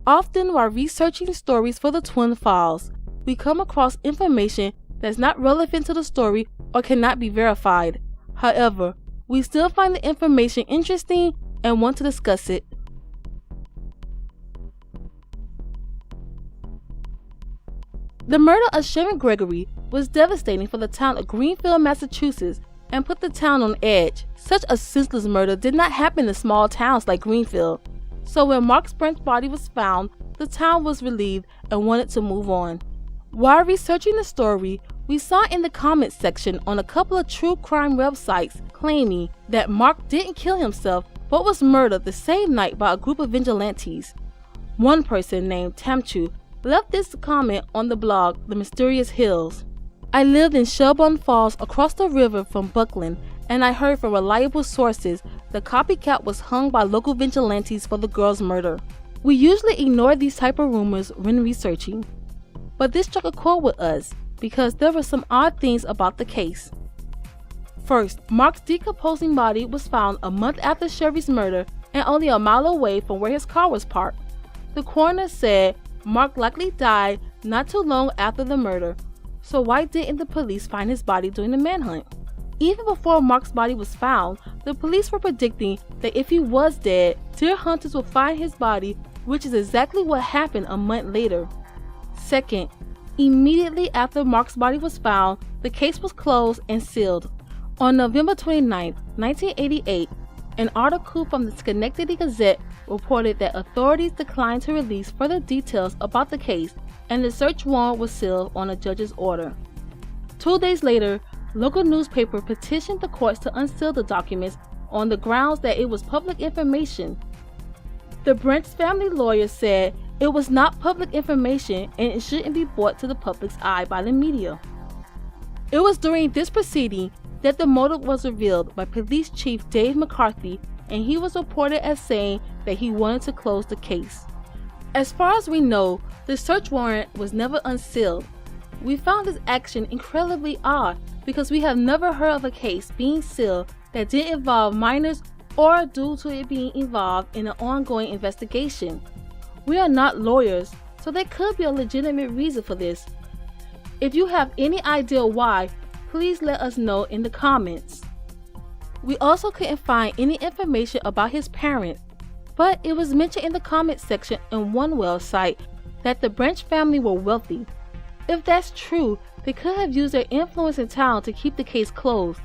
Often while researching stories for the Twin Files, we come across information that's not relevant to the story or cannot be verified. However, we still find the information interesting and want to discuss it. The murder of Sharon Gregory was devastating for the town of Greenfield, Massachusetts, and put the town on edge. Such a senseless murder did not happen in small towns like Greenfield. So when Mark's burnt body was found, the town was relieved and wanted to move on. While researching the story, we saw in the comments section on a couple of true crime websites claiming that Mark didn't kill himself but was murdered the same night by a group of vigilantes. One person named Tamchu left this comment on the blog The Mysterious Hills. I lived in Shelburne Falls across the river from Buckland, and I heard from reliable sources the copycat was hung by local vigilantes for the girl's murder. We usually ignore these type of rumors when researching, but this struck a chord with us because there were some odd things about the case. First, Mark's decomposing body was found a month after Sherry's murder and only a mile away from where his car was parked. The coroner said Mark likely died not too long after the murder, so why didn't the police find his body during the manhunt? Even before Mark's body was found, the police were predicting that if he was dead, deer hunters would find his body, which is exactly what happened a month later. Second, immediately after Mark's body was found, the case was closed and sealed. On November 29, 1988, an article from the Schenectady Gazette reported that authorities declined to release further details about the case, and the search warrant was sealed on a judge's order. 2 days later, local newspaper petitioned the courts to unseal the documents on the grounds that it was public information. The Branch family lawyer said it was not public information and it shouldn't be brought to the public's eye by the media. It was during this proceeding that the motive was revealed by Police Chief Dave McCarthy, and he was reported as saying that he wanted to close the case. As far as we know, the search warrant was never unsealed. We found this action incredibly odd because we have never heard of a case being sealed that didn't involve minors or due to it being involved in an ongoing investigation. We are not lawyers, so there could be a legitimate reason for this. If you have any idea why, please let us know in the comments. We also couldn't find any information about his parents, but it was mentioned in the comments section on one website that the Branch family were wealthy. If that's true, they could have used their influence in town to keep the case closed.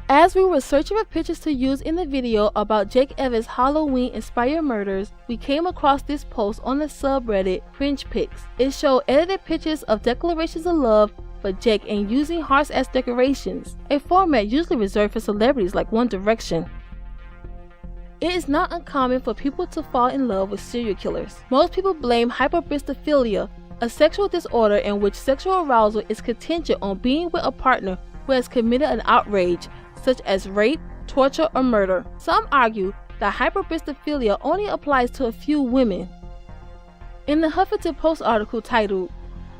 As we were searching for pictures to use in the video about Jake Evans' Halloween-inspired murders, we came across this post on the subreddit Cringe Pics. It showed edited pictures of declarations of love for Jake and using hearts as decorations, a format usually reserved for celebrities like One Direction. It is not uncommon for people to fall in love with serial killers. Most people blame hyperbristophilia, a sexual disorder in which sexual arousal is contingent on being with a partner who has committed an outrage, such as rape, torture, or murder. Some argue that hyperbristophilia only applies to a few women. In the Huffington Post article titled,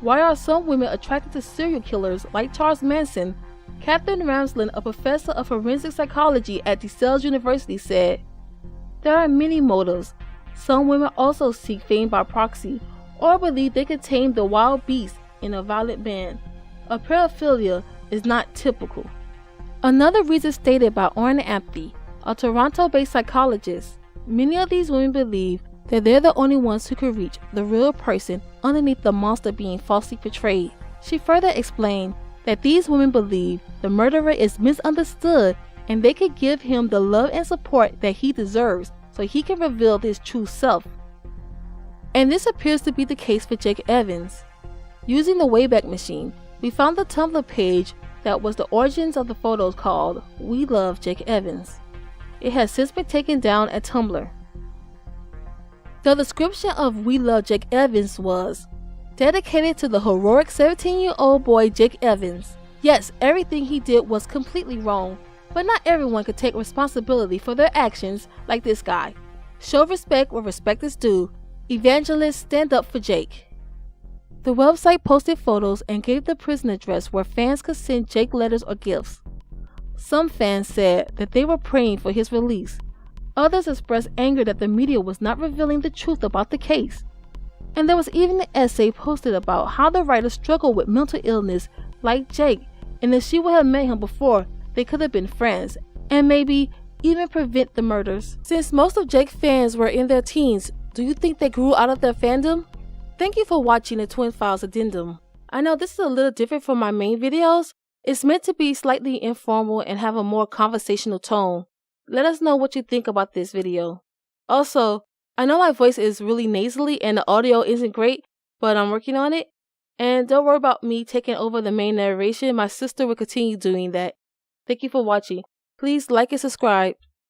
"Why Are Some Women Attracted to Serial Killers Like Charles Manson?" Catherine Ramsland, a professor of forensic psychology at DeSales University, said, "There are many motives. Some women also seek fame by proxy, or believe they can tame the wild beast in a violent band. A paraphilia is not typical." Another reason stated by Orrin Ampthe, a Toronto-based psychologist, many of these women believe that they're the only ones who could reach the real person underneath the monster being falsely portrayed. She further explained that these women believe the murderer is misunderstood and they could give him the love and support that he deserves so he can reveal his true self. And this appears to be the case for Jake Evans. Using the Wayback Machine, we found the Tumblr page that was the origins of the photos called We Love Jake Evans. It has since been taken down at Tumblr. The description of We Love Jake Evans was dedicated to the heroic 17-year-old boy Jake Evans. Yes, everything he did was completely wrong, but not everyone could take responsibility for their actions like this guy. Show respect where respect is due. Evangelists, stand up for Jake. The website posted photos and gave the prison address where fans could send Jake letters or gifts. Some fans said that they were praying for his release. Others expressed anger that the media was not revealing the truth about the case. And there was even an essay posted about how the writer struggled with mental illness like Jake, and if she would have met him before, they could have been friends, and maybe even prevent the murders. Since most of Jake's fans were in their teens, do you think they grew out of their fandom? Thank you for watching the Twin Files Addendum. I know this is a little different from my main videos. It's meant to be slightly informal and have a more conversational tone. Let us know what you think about this video. Also, I know my voice is really nasally and the audio isn't great, but I'm working on it. And don't worry about me taking over the main narration. My sister will continue doing that. Thank you for watching. Please like and subscribe.